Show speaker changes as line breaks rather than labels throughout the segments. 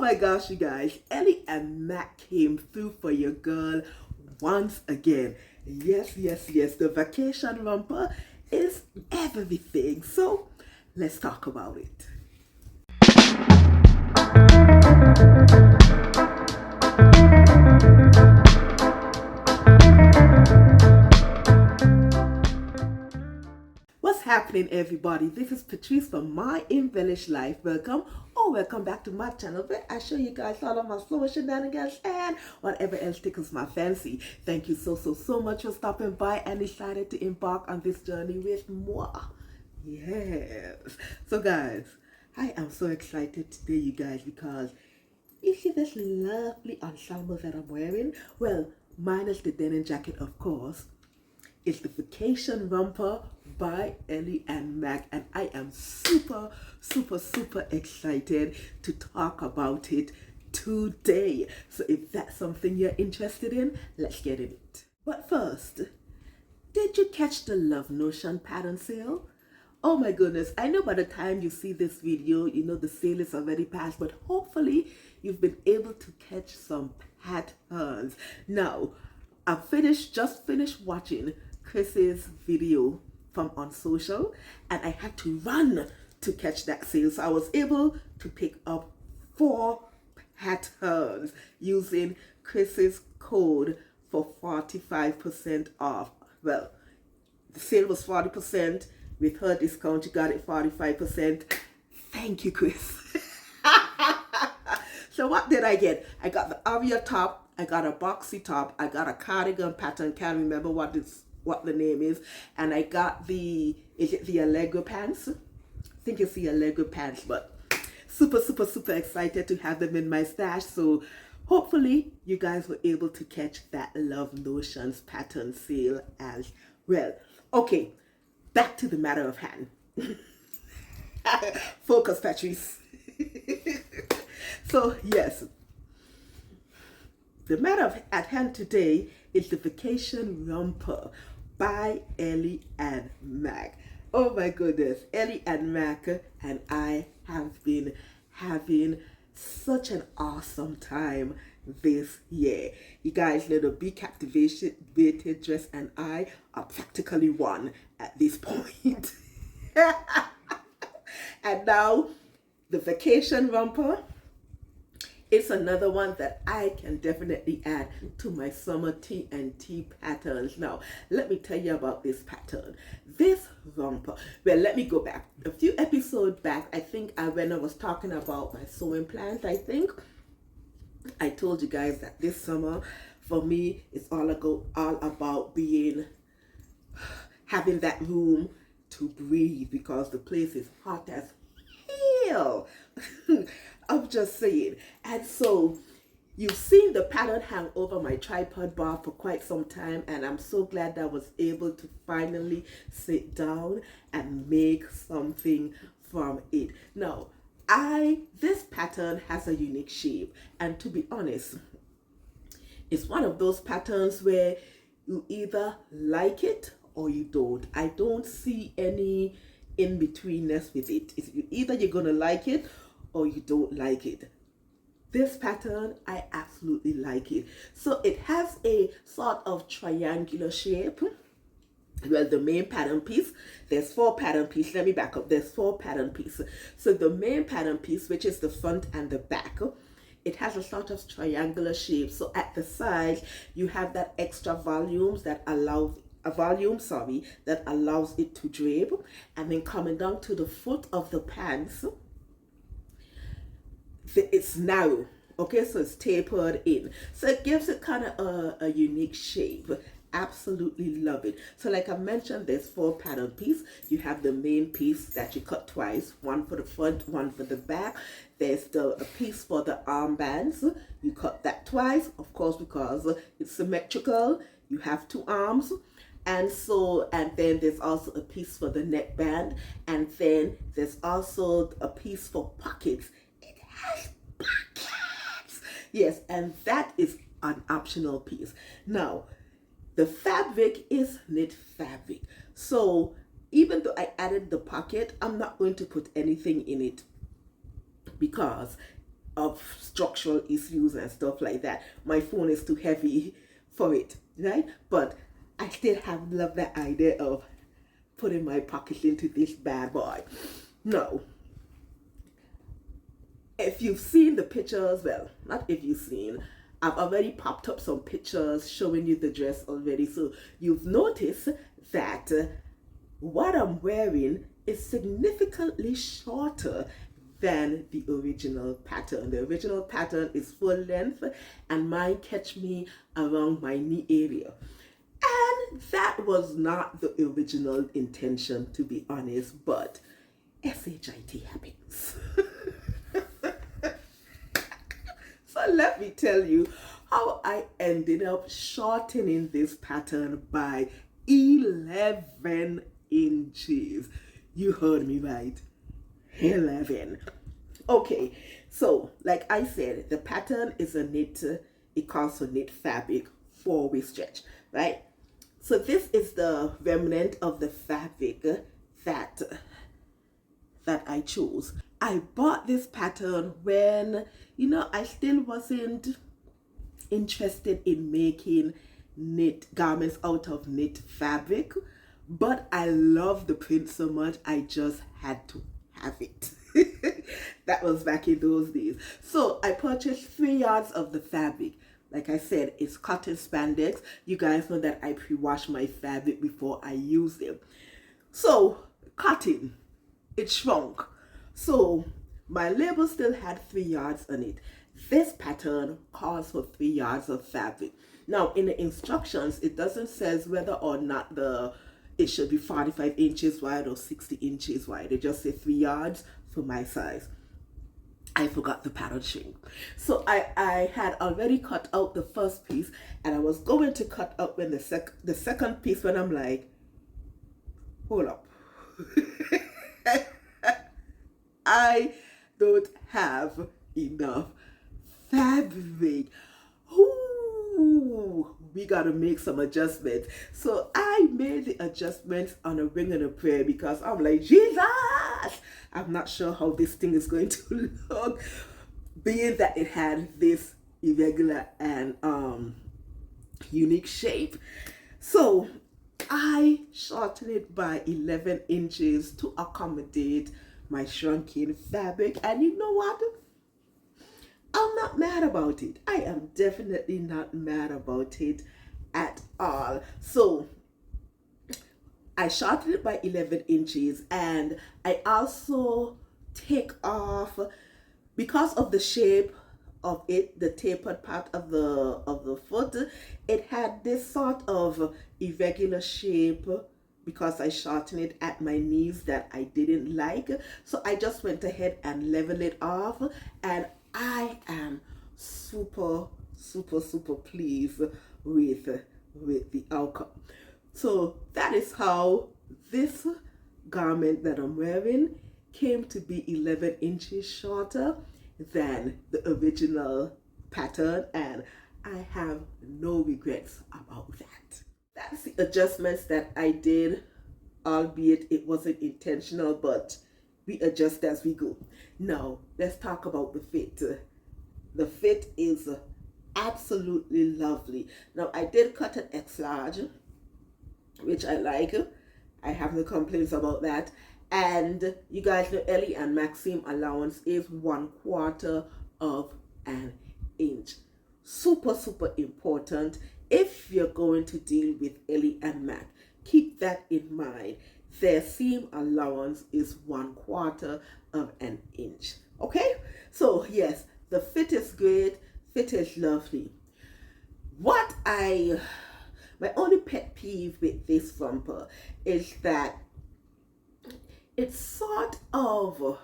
my gosh, you guys, Ellie and Mac came through for your girl once again. Yes, the vacation romper is everything. So let's talk about it. What's happening, everybody? This is Patrice from My Embellished Life. Welcome back to my channel where I show you guys all of my slow shenanigans and whatever else tickles my fancy. Thank you so much for stopping by and decided to embark on this journey with moi. Yes. So guys, I am so excited today, you guys, because you see this lovely ensemble that I'm wearing? Well, minus the denim jacket, of course. It's the Vacation Romper by Ellie and Mac, and I am super excited to talk about it today. So if that's something you're interested in, let's get in it. But first, did you catch the Love Notion pattern sale? Oh my goodness, I know by the time you see this video, you know the sale is already passed, but hopefully you've been able to catch some patterns. Now, I just finished watching Chris's video from on social, and I had to run to catch that sale. So I was able to pick up 4 patterns using Chris's code for 45% off. Well, the sale was 40%. With her discount, you got it 45%. Thank you, Chris. So what did I get? I got the Aria top, I got a boxy top, I got a cardigan pattern, can't remember what the name is, and I got is it the Allegro pants? I think it's the Allegro pants, but super excited to have them in my stash. So hopefully you guys were able to catch that Love Notions pattern sale as well. Okay, back to the matter of hand. Focus, Patrice. So yes, the matter at hand today is the Vacation Romper by Ellie and Mac. Oh my goodness, Ellie and Mac and I have been having such an awesome time this year. You guys know the Be Captivated dress and I are practically one at this point. And now the Vacation Romper, it's another one that I can definitely add to my summer T&T patterns. Now, let me tell you about this pattern. This romper, well, let me go back. A few episodes back, I think when I was talking about my sewing plans, I told you guys that this summer, for me, it's all about having that room to breathe because the place is hot as hell. I'm just saying. And so you've seen the pattern hang over my tripod bar for quite some time, and I'm so glad that I was able to finally sit down and make something from it. Now, this pattern has a unique shape, and to be honest, it's one of those patterns where you either like it or you don't. I don't see any in-betweenness with it. Either you're gonna like it or you don't like it. This pattern, I absolutely like it. So it has a sort of triangular shape. Well, the main pattern piece, there's 4 pattern pieces. Let me back up. There's 4 pattern pieces. So the main pattern piece, which is the front and the back, it has a sort of triangular shape. So at the sides, you have that extra volumes that allows that allows it to drape. And then coming down to the foot of the pants, it's narrow. Okay, so it's tapered in. So it gives it kind of a unique shape. Absolutely love it. So like I mentioned, there's 4 pattern pieces. You have the main piece that you cut twice, one for the front, one for the back. There's a piece for the armbands. You cut that twice, of course, because it's symmetrical. You have 2 arms. And then there's also a piece for the neckband, and then there's also a piece for pockets. It has pockets. Yes, and that is an optional piece. Now, the fabric is knit fabric. So even though I added the pocket, I'm not going to put anything in it because of structural issues and stuff like that. My phone is too heavy for it, right? But I still have loved the idea of putting my pocket into this bad boy. Now, if you've seen the pictures, well, not if you've seen, I've already popped up some pictures showing you the dress already. So you've noticed that what I'm wearing is significantly shorter than the original pattern. The original pattern is full length and mine catch me around my knee area. And that was not the original intention, to be honest, but SHIT happens. So let me tell you how I ended up shortening this pattern by 11 inches. You heard me right. 11. Okay, so like I said, the pattern is a knit, it calls for knit fabric 4-way stretch, right? So this is the remnant of the fabric that I chose. I bought this pattern when, I still wasn't interested in making knit garments out of knit fabric, but I love the print so much I just had to have it. That was back in those days. So I purchased 3 yards of the fabric. Like I said, it's cotton spandex. You guys know that I pre-wash my fabric before I use them. So cotton, it shrunk. So my label still had 3 yards on it. This pattern calls for 3 yards of fabric. Now in the instructions, it doesn't say whether or not it should be 45 inches wide or 60 inches wide. It just says 3 yards for my size. I forgot the pattern shrink. So I had already cut out the first piece and I was going to cut out when the second piece when I'm like, hold up. I don't have enough fabric. Ooh, we gotta make some adjustments. So I made the adjustments on a wing and a prayer because I'm like, Jesus, I'm not sure how this thing is going to look, being that it had this irregular and unique shape. So I shortened it by 11 inches to accommodate my shrunken fabric, and you know what? I'm not mad about it. I am definitely not mad about it at all. So I shortened it by 11 inches and I also take off, because of the shape of it, the tapered part of the foot, it had this sort of irregular shape because I shortened it at my knees that I didn't like. So I just went ahead and leveled it off, and I am super pleased with the outcome. So that is how this garment that I'm wearing came to be 11 inches shorter than the original pattern, and I have no regrets about that. That's the adjustments that I did, albeit it wasn't intentional, but we adjust as we go. Now let's talk about the fit. The fit is absolutely lovely. Now I did cut an X large, which I like. I have no complaints about that. And you guys know Ellie and Maxim allowance is 1/4 of an inch. Super important if you're going to deal with Ellie and Mac. Keep that in mind. Their seam allowance is 1/4 of an inch. Okay, so yes, the fit is great, fit is lovely. My only pet peeve with this romper is that it's sort of,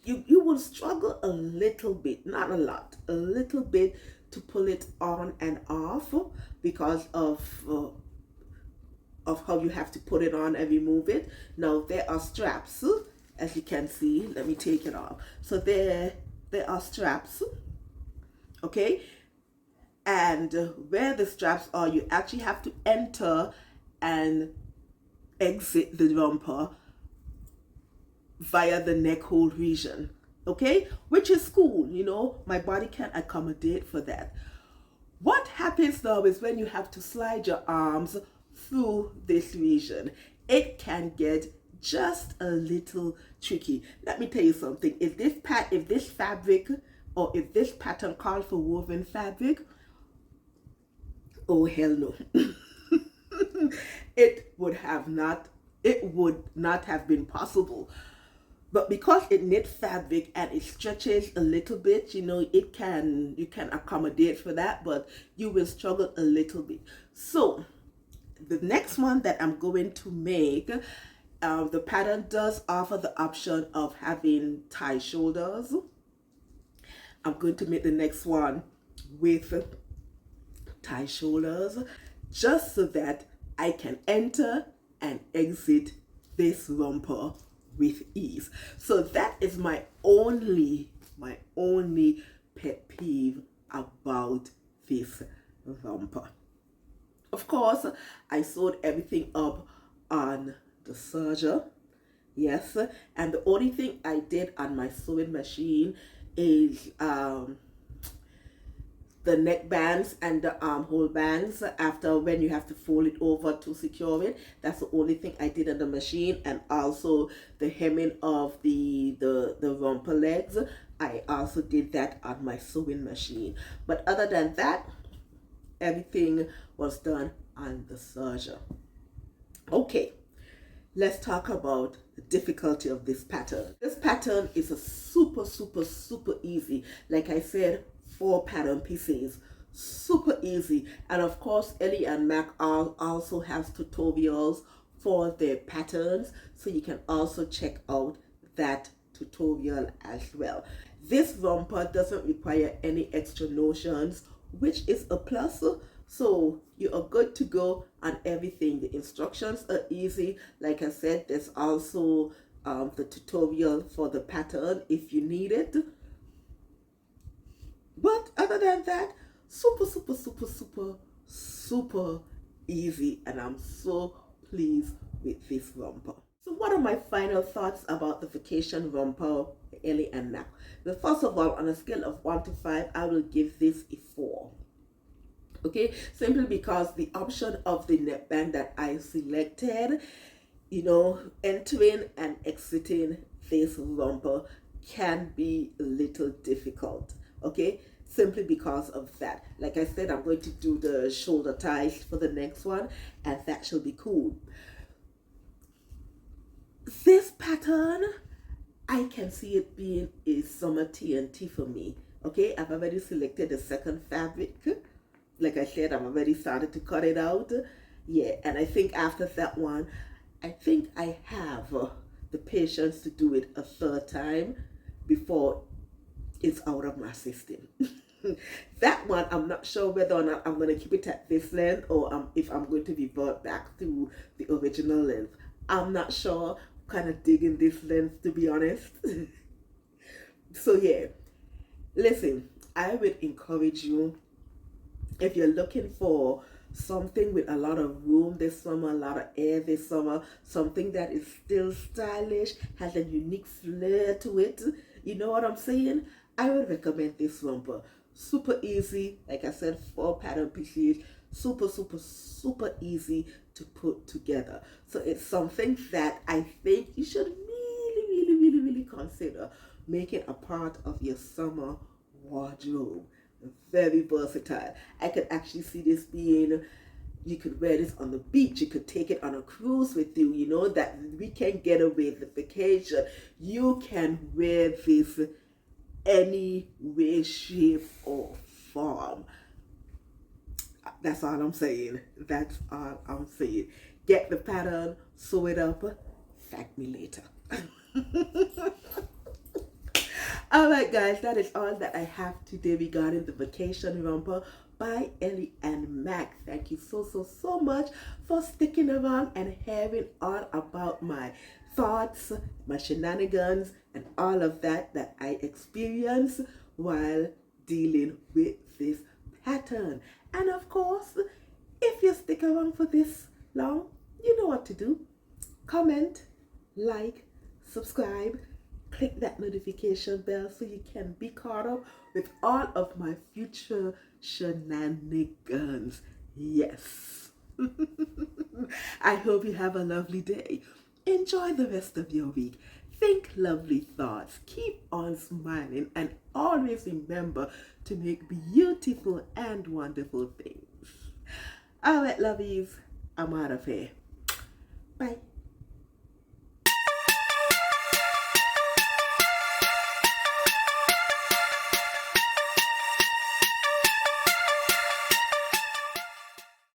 you will struggle a little bit, not a lot, a little bit to pull it on and off because of how you have to put it on and remove it. Now there are straps, as you can see. Let me take it off. So there are straps, okay? And where the straps are, you actually have to enter and exit the romper via the neck hole region. okay, which is cool. You know, my body can accommodate for that. What happens now is when you have to slide your arms through this region, it can get just a little tricky. Let me tell you something. If this fabric or if this pattern called for woven fabric, oh hell no. It would not have been possible. But because it knit fabric and it stretches a little bit, you know, you can accommodate for that, but you will struggle a little bit. So the next one that I'm going to make, the pattern does offer the option of having tie shoulders. I'm going to make the next one with tie shoulders, just so that I can enter and exit this romper with ease. So that is my only pet peeve about this romper. Of course, I sewed everything up on the serger, yes, and the only thing I did on my sewing machine is the neck bands and the armhole bands after when you have to fold it over to secure it. That's the only thing I did on the machine, and also the hemming of the romper legs. I also did that on my sewing machine. But other than that, everything was done on the serger. Okay, let's talk about the difficulty of this pattern. This pattern is a super easy. Like I said, 4 pattern pieces, super easy. And of course, Ellie and Mac also has tutorials for their patterns, so you can also check out that tutorial as well. This romper doesn't require any extra notions, which is a plus. So you are good to go on everything. The instructions are easy. Like I said, there's also the tutorial for the pattern if you need it. But other than that, super easy, and I'm so pleased with this romper. So what are my final thoughts about the Vacation Romper, Ellie and Mac? Well, first of all, on a scale of 1 to 5, I will give this a 4. Okay, simply because the option of the neckband that I selected, you know, entering and exiting this romper can be a little difficult. Okay, simply because of that. Like I said, I'm going to do the shoulder ties for the next one, and that should be cool. This pattern, I can see it being a summer TNT for me. Okay, I've already selected the second fabric. Like I said, I'm already started to cut it out. Yeah, and I think after that one, I think I have the patience to do it a third time before it's out of my system. That one, I'm not sure whether or not I'm going to keep it at this length, or if I'm going to revert back to the original length. I'm not sure. I'm kind of digging this length, to be honest. So yeah, listen, I would encourage you, if you're looking for something with a lot of room this summer, a lot of air this summer, something that is still stylish, has a unique flair to it, you know what I'm saying? I would recommend this romper. Super easy, like I said, 4 pattern pieces, super easy to put together. So it's something that I think you should really consider making a part of your summer wardrobe. Very versatile. I could actually see this being, you could wear this on the beach, you could take it on a cruise with you, you know, that weekend getaway, the vacation. You can wear this any way, shape, or form. That's all I'm saying. That's all I'm saying. Get the pattern, sew it up, thank me later. Alright guys, that is all that I have today regarding the Vacation Romper by Ellie and Mac. Thank you so much for sticking around and hearing all about my thoughts, my shenanigans, and all of that I experienced while dealing with this pattern. And of course, if you stick around for this long, you know what to do. Comment, like, subscribe, click that notification bell so you can be caught up with all of my future shenanigans. Yes. I hope you have a lovely day. Enjoy the rest of your week. Think lovely thoughts. Keep on smiling and always remember to make beautiful and wonderful things. All right, lovies. I'm out of here. Bye.